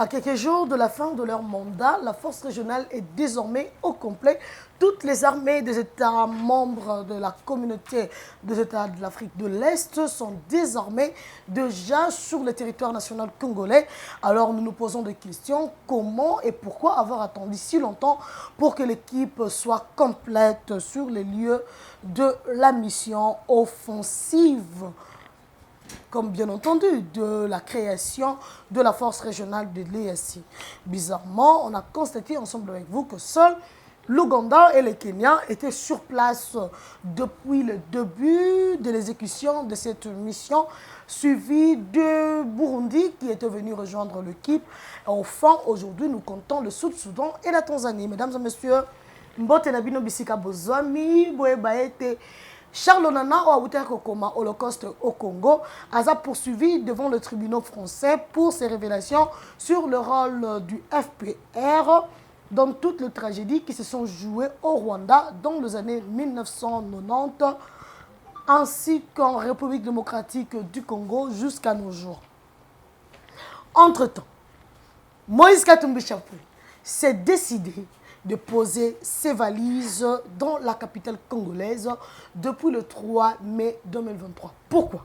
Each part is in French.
À quelques jours de la fin de leur mandat, la force régionale est désormais au complet. Toutes les armées des États membres de la communauté des États de l'Afrique de l'Est sont désormais déjà sur le territoire national congolais. Alors nous nous posons des questions. Comment et pourquoi avoir attendu si longtemps pour que l'équipe soit complète sur les lieux de la mission offensive? Comme bien entendu, de la création de la force régionale de l'EAC. Bizarrement, on a constaté ensemble avec vous que seuls l'Ouganda et le Kenya étaient sur place depuis le début de l'exécution de cette mission, suivi de Burundi qui était venu rejoindre l'équipe. Enfin, aujourd'hui, nous comptons le Sud-Soudan et la Tanzanie. Mesdames et messieurs, Mbote Nabino Bisika Bozwami, Boebaete, Charles Onana, Kokoma, Holocauste au Congo, a poursuivi devant le tribunal français pour ses révélations sur le rôle du FPR dans toutes les tragédies qui se sont jouées au Rwanda dans les années 1990, ainsi qu'en République démocratique du Congo jusqu'à nos jours. Entre-temps, Moïse Katumbi Chapoué s'est décidé de poser ses valises dans la capitale congolaise depuis le 3 mai 2023. Pourquoi?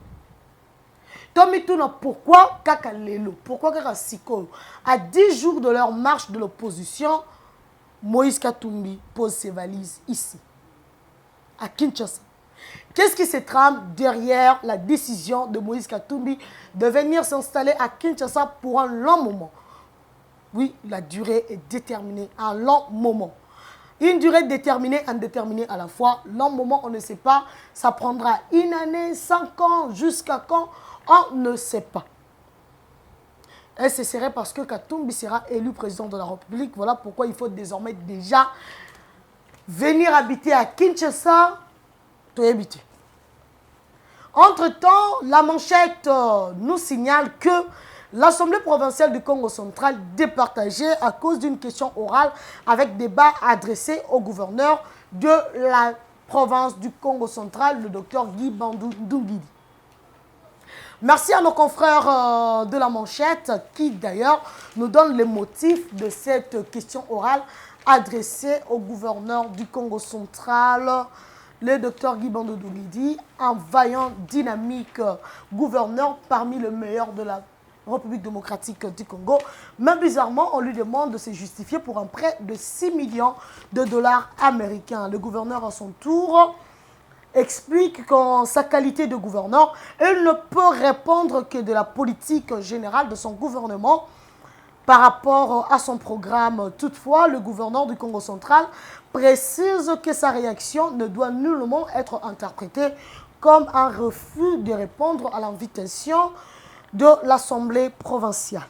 Pourquoi Kakalelo? Pourquoi Kakasiko? À 10 jours de leur marche de l'opposition, Moïse Katumbi pose ses valises ici, à Kinshasa. Qu'est-ce qui se trame derrière la décision de Moïse Katumbi de venir s'installer à Kinshasa pour un long moment? Oui, la durée est déterminée, un long moment. Une durée déterminée, indéterminée à la fois. Long moment, on ne sait pas. Ça prendra une année, 5 ans, jusqu'à quand? On ne sait pas. Et ce serait parce que Katumbi sera élu président de la République. Voilà pourquoi il faut désormais déjà venir habiter à Kinshasa. Entre-temps, la manchette nous signale que l'Assemblée provinciale du Congo central départagée à cause d'une question orale avec débat adressé au gouverneur de la province du Congo central, le docteur Guy Bandou Ndungidi. Merci à nos confrères de la manchette qui d'ailleurs nous donnent les motifs de cette question orale adressée au gouverneur du Congo central, le docteur Guy Bandou Ndungidi, un vaillant, dynamique gouverneur parmi les meilleurs de la République démocratique du Congo. Mais bizarrement, on lui demande de se justifier pour un prêt de 6 millions de dollars américains. Le gouverneur, à son tour, explique qu'en sa qualité de gouverneur, il ne peut répondre que de la politique générale de son gouvernement par rapport à son programme. Toutefois, le gouverneur du Congo central précise que sa réaction ne doit nullement être interprétée comme un refus de répondre à l'invitation de l'Assemblée provinciale.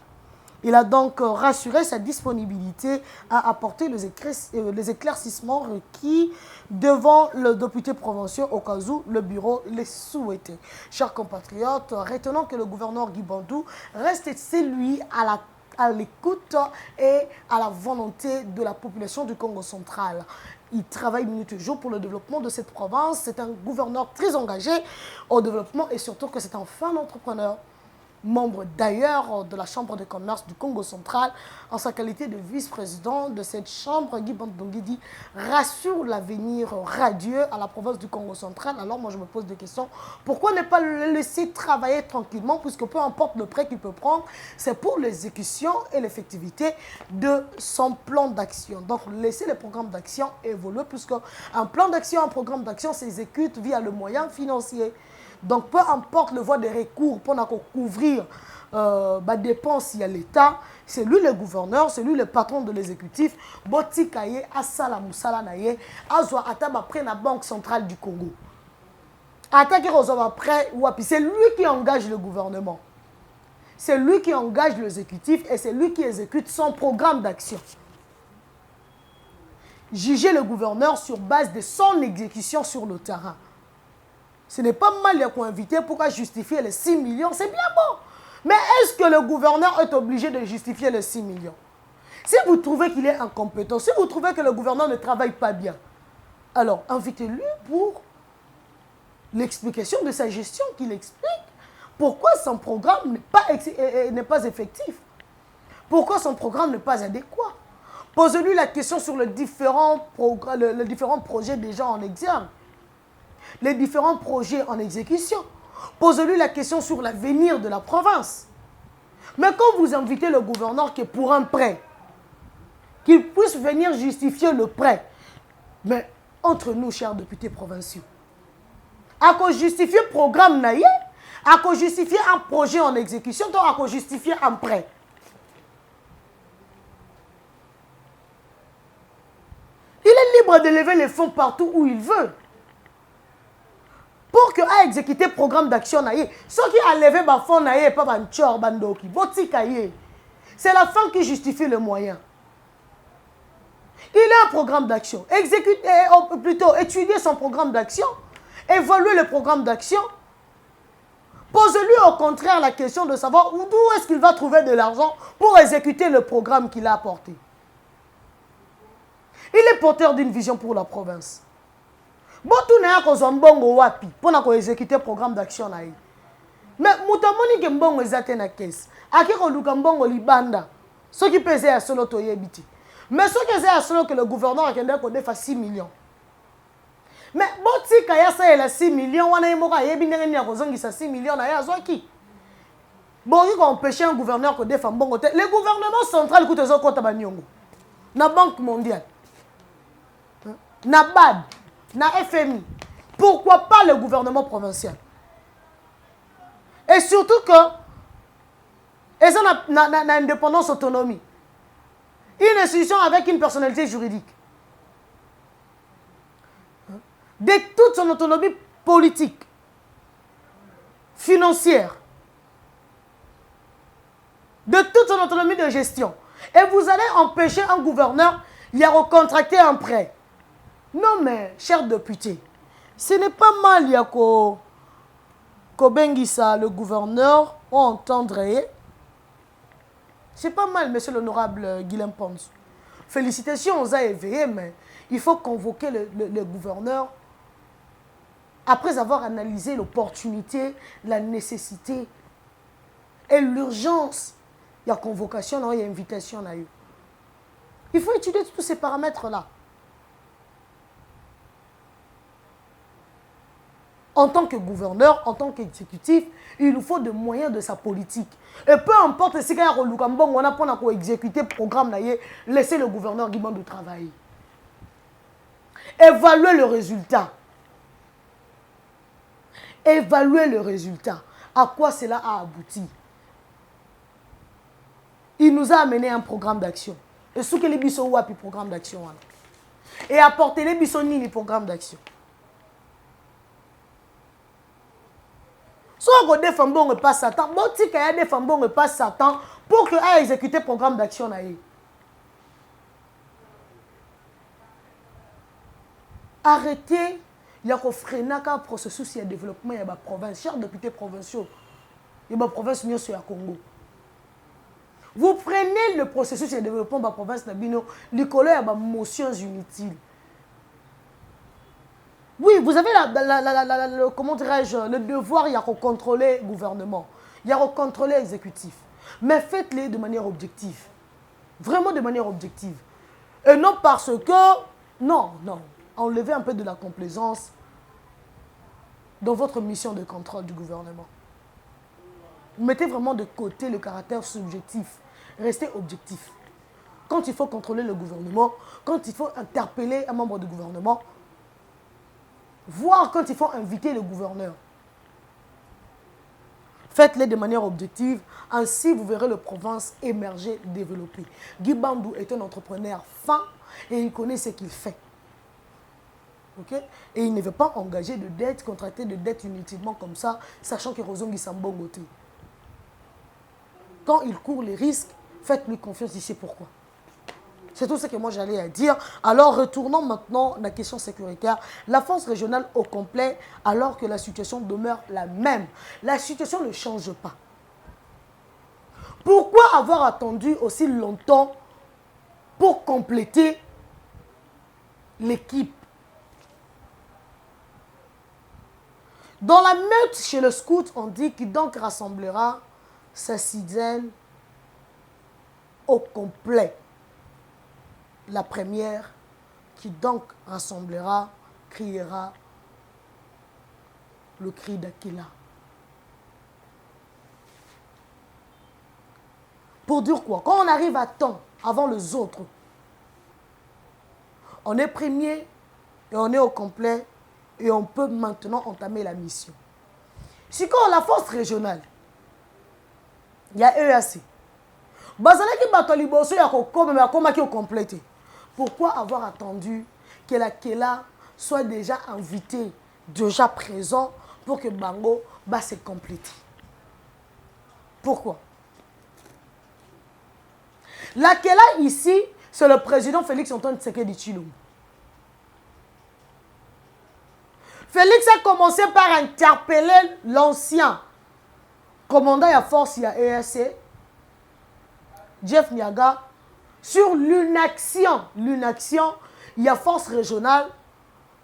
Il a donc rassuré sa disponibilité à apporter les éclaircissements requis devant le député provincial au cas où le bureau les souhaitait. Chers compatriotes, retenons que le gouverneur Guy Bandou reste celui à l'écoute et à la volonté de la population du Congo central. Il travaille minute et jour pour le développement de cette province. C'est un gouverneur très engagé au développement et surtout que c'est un fin entrepreneur, membre d'ailleurs de la Chambre de commerce du Congo central, en sa qualité de vice-président de cette chambre. Guy Bandou Ndungidi rassure l'avenir radieux à la province du Congo central. Alors moi je me pose des questions. Pourquoi ne pas le laisser travailler tranquillement, puisque peu importe le prêt qu'il peut prendre, c'est pour l'exécution et l'effectivité de son plan d'action. Donc laisser les programmes d'action évoluer, puisque un plan d'action, un programme d'action s'exécute via le moyen financier. Donc, peu importe le voie de recours pour couvrir les dépenses, il y a l'État, c'est lui le gouverneur, c'est lui le patron de l'exécutif. Botikaye, Asala Moussala Naye, Azwa Ataba après la Banque centrale du Congo. Attaquer aux hommes après, c'est lui qui engage le gouvernement. C'est lui qui engage l'exécutif et c'est lui qui exécute son programme d'action. Juger le gouverneur sur base de son exécution sur le terrain. Ce n'est pas mal qu'on invité pour justifier les 6 millions, c'est bien bon. Mais est-ce que le gouverneur est obligé de justifier les 6 millions? Si vous trouvez qu'il est incompétent, si vous trouvez que le gouverneur ne travaille pas bien, alors invitez-lui pour l'explication de sa gestion, qu'il explique pourquoi son programme n'est pas effectif. Pourquoi son programme n'est pas adéquat? Posez-lui la question sur les différents projets déjà en exergue, les différents projets en exécution. Posez-lui la question sur l'avenir de la province. Mais quand vous invitez le gouverneur qui est pour un prêt, qu'il puisse venir justifier le prêt, mais entre nous, chers députés provinciaux, à cause justifier le programme naïe, à cause justifier un projet en exécution, donc à cause justifier un prêt. Il est libre de lever les fonds partout où il veut. Pour que a exécuté le programme d'action naïe, ceux qui a levé les fonds naïe, pas un tchor bandoki, c'est la fin qui justifie le moyen. Il a un programme d'action. Plutôt étudier son programme d'action, évaluer le programme d'action. Posez-lui au contraire la question de savoir d'où est-ce qu'il va trouver de l'argent pour exécuter le programme qu'il a apporté. Il est porteur d'une vision pour la province. Bon, tout n'est pas un bon wapi pour exécuter le programme d'action. Mais moutamoni ke mbongo ezate na caisse. Akiko lukambongo libanda. Ce qui pesait à solo toyebiti. Mais ce qui est à solo que le gouverneur a fait 6 millions. Mais si kaya sa ela 6 millions, wana yemoka yebi ndenge ni akozongisa 6 millions na ya zwaki. Bon, il va empêcher un gouverneur de faire bon côté. Le gouvernement central coûte zo kota banyongo. Na Banque mondiale. Na BAD, na FMI. Pourquoi pas le gouvernement provincial? Et surtout que ils ont une indépendance, autonomie. Une institution avec une personnalité juridique. De toute son autonomie politique, financière, de toute son autonomie de gestion. Et vous allez empêcher un gouverneur de recontracter un prêt. Non mais, chers députés, ce n'est pas mal, il y a Kobengisa, le gouverneur, on entendrait. C'est pas mal, monsieur l'honorable Guillaume Pons. Félicitations aux AEVE, mais il faut convoquer le gouverneur après avoir analysé l'opportunité, la nécessité et l'urgence. Il y a convocation, il y a invitation. Il faut étudier tous ces paramètres-là. En tant que gouverneur, en tant qu'exécutif, il nous faut des moyens de sa politique. Et peu importe si on a pour exécuter le programme, laissez le gouverneur Guimond de travailler. Évaluer le résultat. Évaluer le résultat. À quoi cela a abouti? Il nous a amené un programme d'action. Et ce que les bisons wapi programme d'action. Et apporter les bisons ni programme d'action. Soit des femmes ne pas Satan, bon si qu'il y a des femmes ne pas Satan pour que ait exécuté le programme d'action. Arrêtez, il y a freiner un processus de développement de la province. Chers députés provinciaux, il y a la province sur le Congo. Vous prenez le processus de développement de la province, l'école a des motions inutiles. Oui, vous avez comment dirais-je, le devoir, il y a de contrôler le gouvernement, il y a de contrôler l'exécutif. Mais faites-les de manière objective. Vraiment de manière objective. Et non parce que, non, enlevez un peu de la complaisance dans votre mission de contrôle du gouvernement. Mettez vraiment de côté le caractère subjectif. Restez objectif. Quand il faut contrôler le gouvernement, quand il faut interpeller un membre du gouvernement, voir quand il faut inviter le gouverneur. Faites-les de manière objective, ainsi vous verrez la province émerger, développer. Guy Bandou est un entrepreneur fin et il connaît ce qu'il fait. Okay? Et il ne veut pas engager de dettes, contracter de dettes inutilement comme ça, sachant que Rozongi Sambongote. Quand il court les risques, faites-lui confiance, il sait pourquoi. C'est tout ce que moi j'allais à dire. Alors retournons maintenant à la question sécuritaire. La force régionale au complet, alors que la situation demeure la même. La situation ne change pas. Pourquoi avoir attendu aussi longtemps pour compléter l'équipe? Dans la meute chez le scout, on dit qu'il donc rassemblera sa sixième au complet. La première qui donc rassemblera, criera le cri d'Aquila. Pour dire quoi? Quand on arrive à temps, avant les autres, on est premier et on est au complet et on peut maintenant entamer la mission. Si quand la force régionale, il y a EAC. Bazalaki Batoliboso ya komaki au complété. Pourquoi avoir attendu que la Kela soit déjà invité, déjà présent pour que Bango va se compléter? Pourquoi? La Kela ici, c'est le président Félix Antoine Tshisekedi Tshilombo. Félix a commencé par interpeller l'ancien commandant à force à EAC, Jeff Niaga, sur l'inaction. L'inaction, il y a force régionale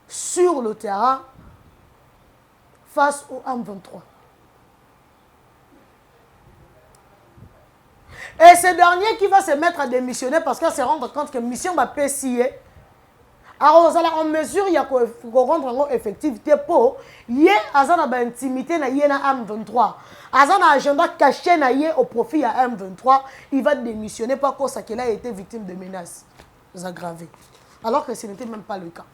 sur le terrain face au M23. Et ce dernier qui va se mettre à démissionner parce qu'il se rendre compte que la mission va pécier. Alors, en mesure, il y a rendre effectivité pour y avoir une intimité na M23. Azan a un agenda caché au profit à M23. Il va démissionner par cause qu'il a été victime de menaces aggravées. Alors que ce n'était même pas le cas.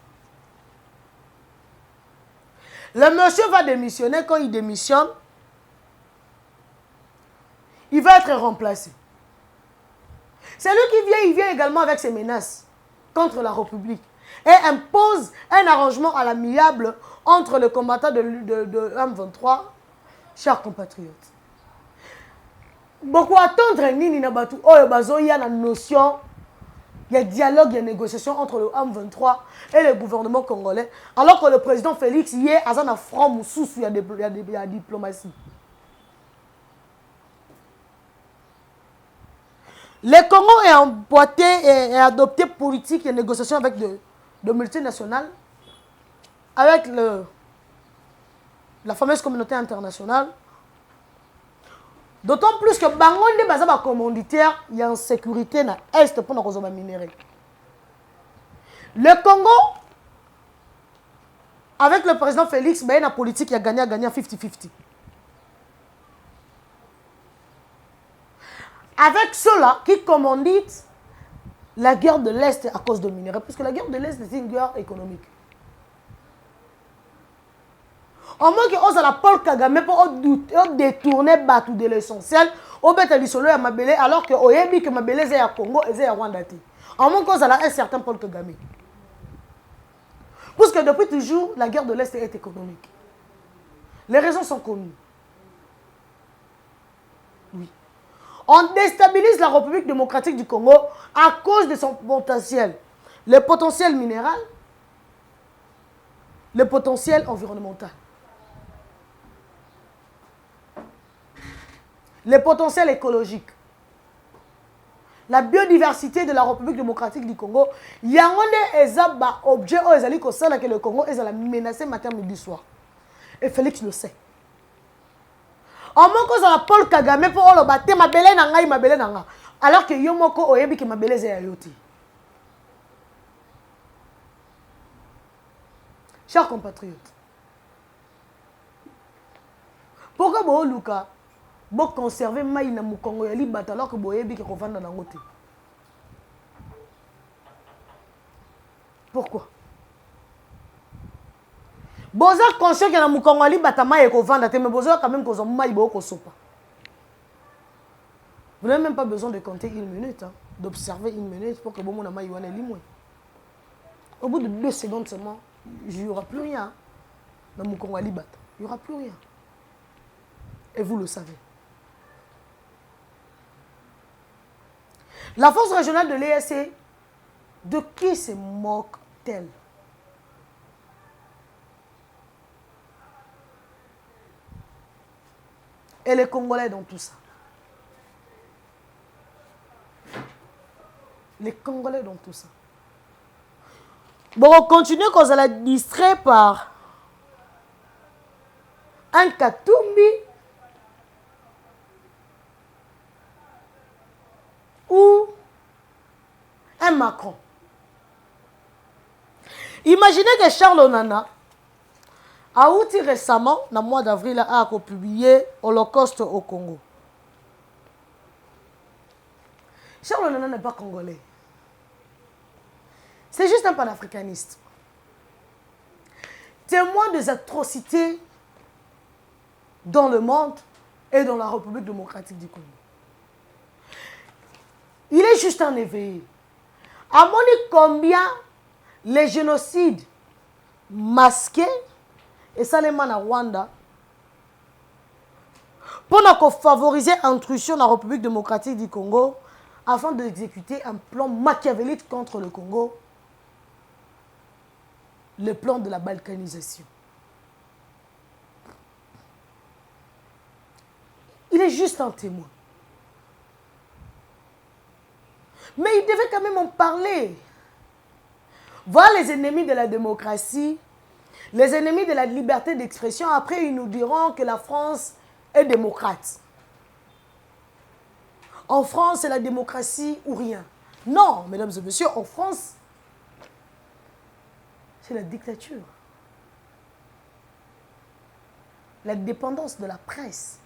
Le monsieur va démissionner. Quand il démissionne, il va être remplacé. C'est lui qui vient, il vient également avec ses menaces contre la République et impose un arrangement à l'amiable entre les combattants de M23, chers compatriotes. Beaucoup attendre nini na batu oyo bazoya na notion, il y a dialogue, il y a négociation entre le M23 et le gouvernement congolais, alors que le président Félix y est à un front moussous, il y a diplomatie. Le Congo est emboîté et adopté politique et négociation avec de multinationales, avec la fameuse communauté internationale. D'autant plus que Bangonde Bazaba commanditaire, il y a une sécurité dans l'Est pour nos minéraux. Le Congo, avec le président Félix, il y a une politique qui a gagné 50-50. Avec ceux-là qui commanditent la guerre de l'Est à cause de minéraux, puisque la guerre de l'Est c'est une guerre économique. Au moins que on a Paul Kagame pour détourner Batou de l'essentiel, on bet à l'isolo à Mabélé, alors que Oyebi que Mabélé est à Congo et à Rwanda. Au moins qu'on a un certain Paul Kagame. Parce que depuis toujours, la guerre de l'Est est économique. Les raisons sont connues. Oui. On déstabilise la République démocratique du Congo à cause de son potentiel. Le potentiel minéral, le potentiel environnemental. Le potentiel écologique. La biodiversité de la République démocratique du Congo. Il y a un objet que le Congo est menacé matin, midi, soir. Et Félix le sait. En manque de Paul Kagame pour le battre, ma belle nanga. Alors que Yomoko Oyebi que ma belle est ayoti. Chers compatriotes, pourquoi vous Luka vous conservez maï na Mukongo ya libata alors que vous Oyebi que kovanda na ngote? Pourquoi? Boza conscient que na Mukongo ya libata maï kovanda te, mais boza quand même kozo maï bo kosopa. Vous n'avez même pas besoin de compter une minute, hein, d'observer une minute pour que vous na maï wane limwe. Au bout de 2 secondes seulement, il n'y aura plus rien. Dans Mukongo ya libata, il n'y aura plus rien. Et vous le savez. La force régionale de l'ESC, de qui se moque-t-elle? Et les Congolais dans tout ça. Les Congolais dans tout ça. Bon, on continue quand on a distrait par un Katumbi ou Macron. Imaginez que Charles Onana a outil récemment, dans le mois d'avril, a publié Holocauste au Congo. Charles Onana n'est pas congolais. C'est juste un panafricaniste. Témoin des atrocités dans le monde et dans la République démocratique du Congo. Il est juste un éveillé. À mon avis, combien les génocides masqués, et ça les man à Rwanda, pour favoriser l'intrusion dans la République démocratique du Congo, afin d'exécuter un plan machiavélique contre le Congo, le plan de la balkanisation. Il est juste un témoin. Mais il devait quand même en parler. Voilà les ennemis de la démocratie, les ennemis de la liberté d'expression. Après, ils nous diront que la France est démocrate. En France, c'est la démocratie ou rien. Non, mesdames et messieurs, en France, c'est la dictature. La dépendance de la presse.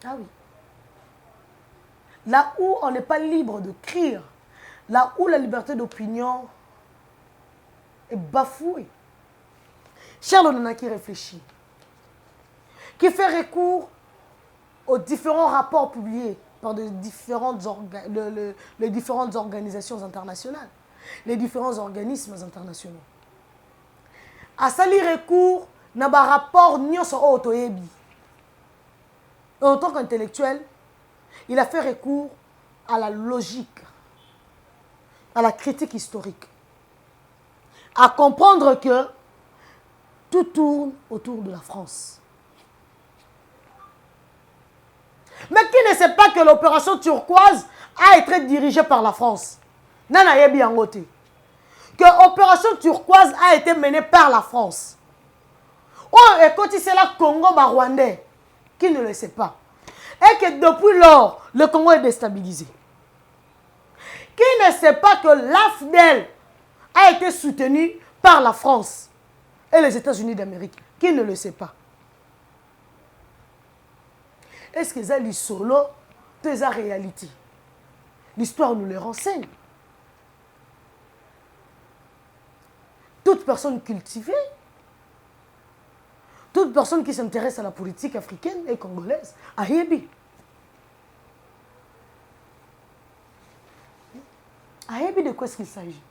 Ah oui. Là où on n'est pas libre de crier, là où la liberté d'opinion est bafouée. Charles Onana qui réfléchit, qui fait recours aux différents rapports publiés par les différentes organisations internationales, les différents organismes internationaux. À sali recours, n'a pas rapport nyonso otoyebi. En tant qu'intellectuel, il a fait recours à la logique, à la critique historique, à comprendre que tout tourne autour de la France. Mais qui ne sait pas que l'opération turquoise a été dirigée par la France? Nana yebi angote. Que l'opération turquoise a été menée par la France. Oh, et quand c'est la Congo-Rwandais, qui ne le sait pas? Et que depuis lors, le Congo est déstabilisé. Qui ne sait pas que l'AFDEL a été soutenu par la France et les États-Unis d'Amérique? Qui ne le sait pas? Est-ce que c'est solo, c'est la réalité? L'histoire nous le renseigne. Toute personne cultivée, toute personne qui s'intéresse à la politique africaine et congolaise, a Yebi. A Yebi de quoi est-ce qu'il s'agit?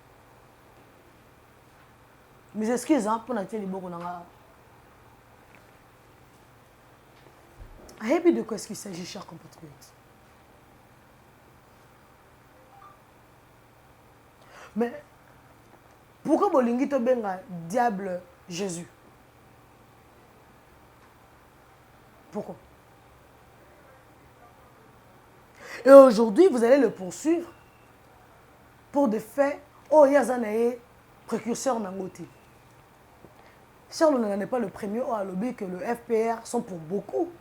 Mes excuses pour la télé. A Yebi de quoi est-ce qu'il s'agit, chers compatriotes? Mais pourquoi Bolingi to benga diable Jésus? Pourquoi? Et aujourd'hui, vous allez le poursuivre pour des faits. Oh, Yazanae, précurseur Nangote. Charles Onana n'est pas le premier à lobby que le FPR sont pour beaucoup.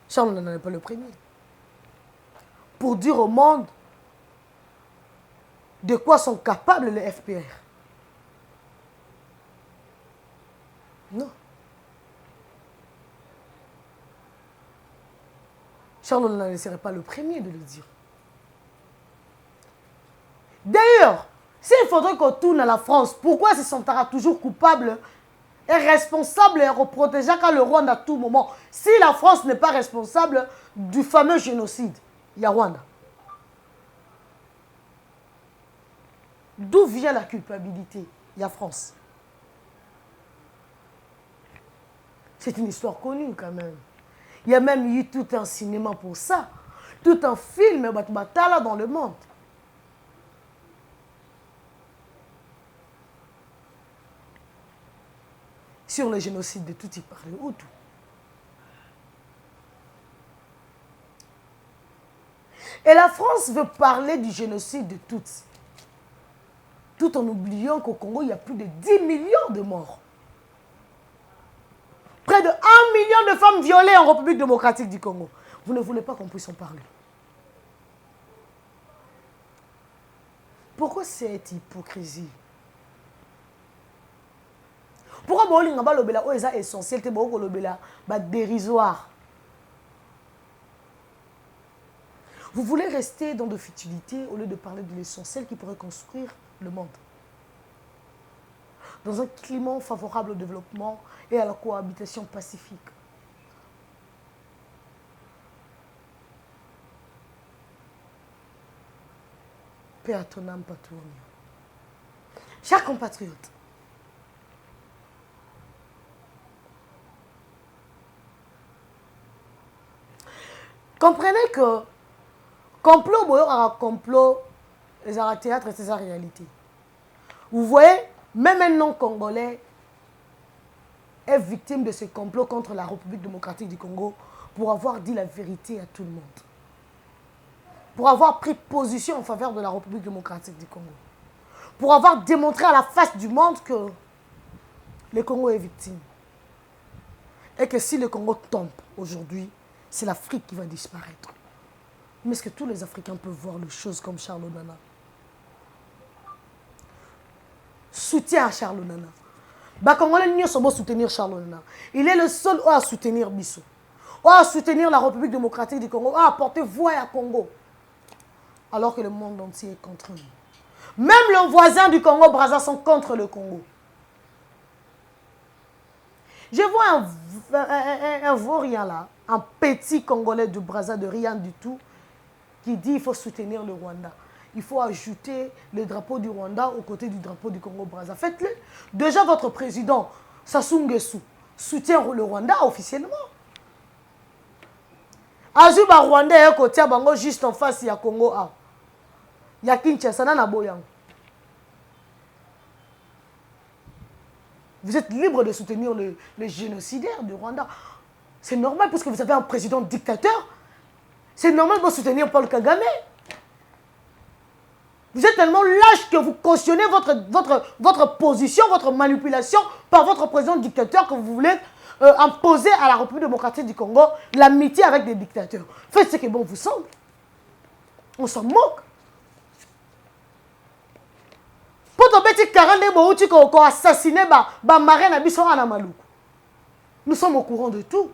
Charles Onana n'est pas le premier. Pour dire au monde de quoi sont capables les FPR. Non. Charles Onana ne serait pas le premier de le dire. D'ailleurs, s'il faudrait qu'on tourne à la France, pourquoi se sentira toujours coupable et responsable et reprotégé qu'à le Rwanda à tout moment? Si la France n'est pas responsable du fameux génocide, il y a Rwanda. D'où vient la culpabilité? Il y a France. C'est une histoire connue quand même. Il y a même eu tout un cinéma pour ça. Tout un film Batala dans le monde. Sur le génocide de Tutsi par les Hutus. Et la France veut parler du génocide de Tutsi. Tout en oubliant qu'au Congo, il y a plus de 10 millions de morts. Près de 1 million de femmes violées en République démocratique du Congo. Vous ne voulez pas qu'on puisse en parler. Pourquoi cette hypocrisie? Pourquoi vous voulez que essentiel, dérisoire? Vous voulez rester dans de futilités au lieu de parler de l'essentiel qui pourrait construire le monde. Dans un climat favorable au développement et à la cohabitation pacifique. Paix à ton âme, Patournia. Chers compatriotes, comprenez que complot, complot, les théâtre, c'est sa réalité. Vous voyez, même un non-congolais est victime de ce complot contre la République démocratique du Congo pour avoir dit la vérité à tout le monde. Pour avoir pris position en faveur de la République démocratique du Congo. Pour avoir démontré à la face du monde que le Congo est victime. Et que si le Congo tombe aujourd'hui, c'est l'Afrique qui va disparaître. Mais est-ce que tous les Africains peuvent voir les choses comme Charles Onana? Soutien à Charles Onana. Congolais n'y sont soutenir Charles Onana. Il est le seul à soutenir Bissau. À soutenir la République démocratique du Congo. À apporter voix à Congo. Alors que le monde entier est contre nous. Même les voisins du Congo, Brazza, sont contre le Congo. Je vois un vaurien là, un petit Congolais du Brazza, de rien du tout, qui dit qu'il faut soutenir le Rwanda. Il faut ajouter le drapeau du Rwanda aux côtés du drapeau du Congo-Brazza. Faites-le. Déjà, votre président, Sassou Nguesso, soutient le Rwanda officiellement. Azuba Rwanda est côté Bango juste en face, il y a Congo A. Il y a Kinshasa, na Boyang. Vous êtes libre de soutenir les génocidaires du Rwanda. C'est normal parce que vous avez un président dictateur. C'est normal de soutenir Paul Kagame. Vous êtes tellement lâche que vous cautionnez votre position, votre manipulation par votre président dictateur que vous voulez imposer à la République démocratique du Congo l'amitié avec des dictateurs. Faites ce qui bon vous semble. On s'en moque. Pour ton petit 42 tu as assassiné marraine à Maloukou. Nous sommes au courant de tout.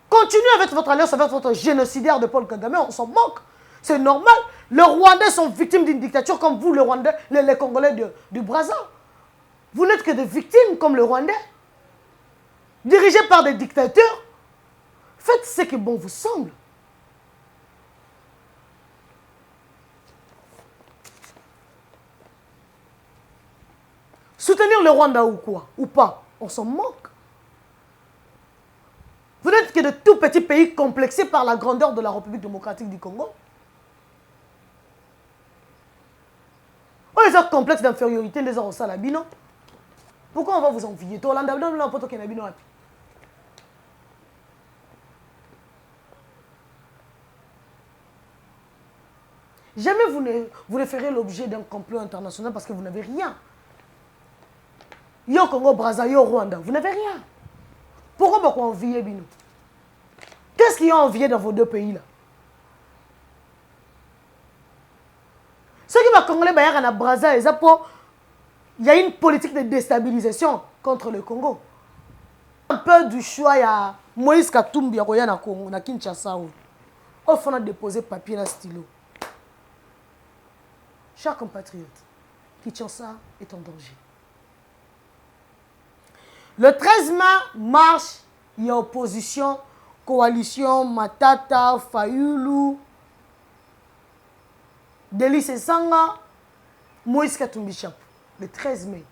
Continuez avec votre alliance avec votre génocidaire de Paul Kagame, on s'en moque. C'est normal. Les Rwandais sont victimes d'une dictature comme vous, les Congolais du Brazza. Vous n'êtes que des victimes comme le Rwandais. Dirigés par des dictateurs. Faites ce qui bon vous semble. Soutenir le Rwanda ou quoi? Ou pas? On s'en moque. Vous n'êtes que de tout petits pays complexés par la grandeur de la République démocratique du Congo. On les a complexes d'infériorité, les a au salabino. Pourquoi on va vous envier? Jamais vous ne ferez l'objet d'un complot international parce que vous n'avez rien. Yo Congo, Brazza, yo Rwanda, vous n'avez rien. Pourquoi vous enviez Bino? Qu'est-ce qui a envié dans vos deux pays-là? Ceux qui vont Congolais, à Brazza, il y a une politique de déstabilisation contre le Congo. Un peu du choix, il y a Moïse Katumbi, il y a Congo, na Kinshasa. On a déposé papier dans stylo. Chers compatriotes, Kinshasa est en danger. Le 13 mai, marche, il y a opposition, coalition, Matata, Fayulu, Délice Sanga, Moïse Katumbi Chapo, le 13 mai.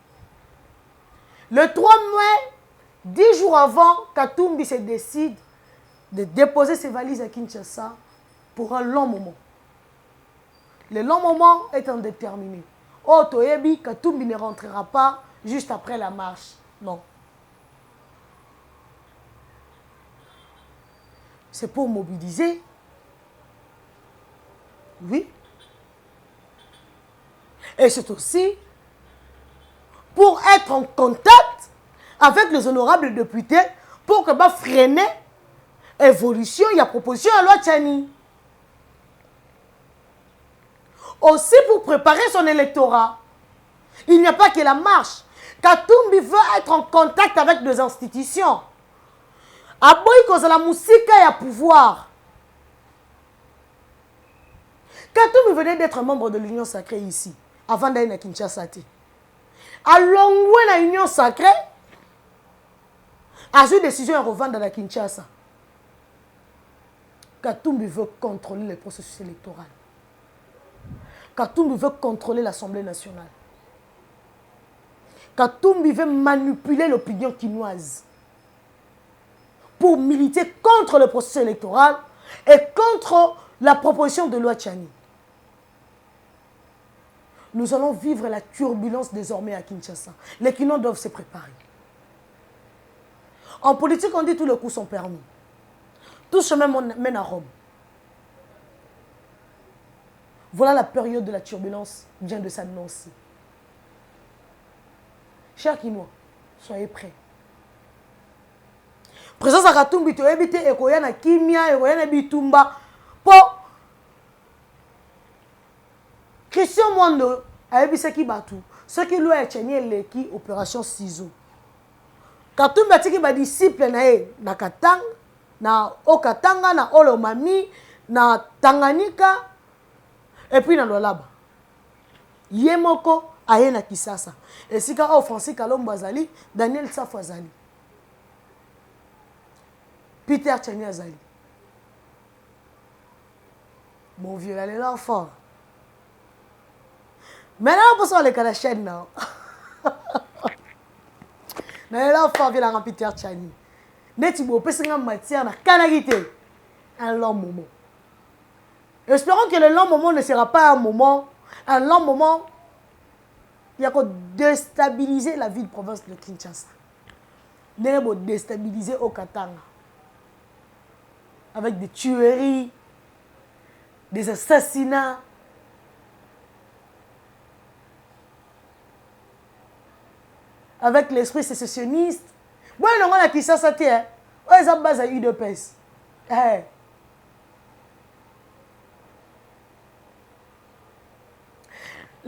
Le 3 mai, 10 jours avant, Katumbi se décide de déposer ses valises à Kinshasa pour un long moment. Le long moment est indéterminé. Oh, Toyebi, Katumbi ne rentrera pas juste après la marche. Non. C'est pour mobiliser. Oui. Et c'est aussi pour être en contact avec les honorables députés pour que freiner l'évolution, il y a proposition à loi Tchani. aussi pour préparer son électorat. Il n'y a pas que la marche. Katumbi veut être en contact avec des institutions. Aboyi kozala musika ya pouvoir. Katumbi venait d'être membre de l'Union sacrée ici, avant d'aller à Kinshasa. À l'ongwe na Union sacrée, a eu décision à revendre à Kinshasa. Katumbi veut contrôler le processus électoral. Katumbi veut contrôler l'Assemblée nationale. Katumbi veut manipuler l'opinion quinoise pour militer contre le processus électoral et contre la proposition de loi Tchani. Nous allons vivre la turbulence désormais à Kinshasa. Les Kinois doivent se préparer. En politique, on dit tous les coups sont permis. Tout chemin mène à Rome. Voilà la période de la turbulence vient de s'annoncer. Chers Kinois, soyez prêts. Présence à Katumbi, tu as évité Ekoyana Kimia, Ekoyana Bitumba. Pour Christian Mondo, a évité qui batou. Ce qui lui a éteigné l'équipe opération Ciseaux. Katumbi a dit disciple na Katanga, na Okatanga, na Olomami, na Tanganyika, et puis na Lolaba. Yemoko aye na Kisasa. Et si ka Francis Kalombo azali, Daniel Safo azali. Peter Tchani azali. Mon vieux, elle est là fort. Maintenant, on peut aller à la chaîne. Non, elle est là fort, viens la Peter Tchani. Netibo, pesinga matière na kanagité. Un long moment. Espérons que le long moment ne sera pas un long moment. Il y a qu'à déstabiliser la ville province de Kinshasa. Il y a qu'à déstabiliser au Katanga. Avec des tueries, des assassinats. Avec l'esprit sécessionniste. Bon, on a qui ça tient. Ils ont base à UDPS.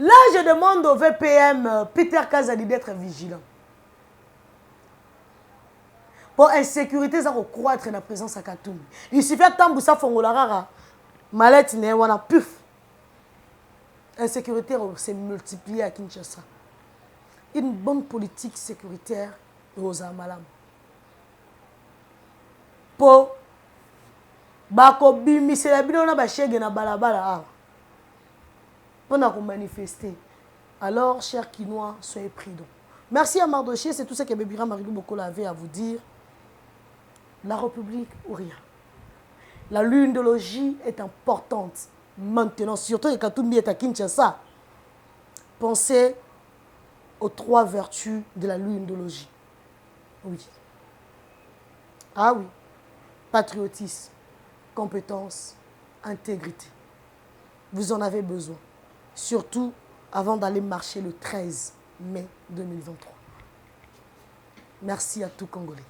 Là, je demande au VPM Peter Kazadi d'être vigilant. Pour insécurité, ça va croître dans la présence à Katumbi. Il suffit de temps pour ça, Fongolarara. Malette, on a puf. Insécurité s'est multipliée à Kinshasa. Une bonne politique sécuritaire aux Amalam. Pour Bakobi, c'est la bidon na chèque na balabala. Pour manifester. Alors, chers Kinois, soyez prudents. Merci à Mardoché, c'est tout ce que Bébira Marilou Bokola avait à vous dire. La République ou rien. La lundologie est importante. Maintenant, surtout quand Katumbi est à Kinshasa, pensez aux 3 vertus de la lundologie. Oui. Ah oui. Patriotisme, compétence, intégrité. Vous en avez besoin. Surtout avant d'aller marcher le 13 mai 2023. Merci à tout Congolais.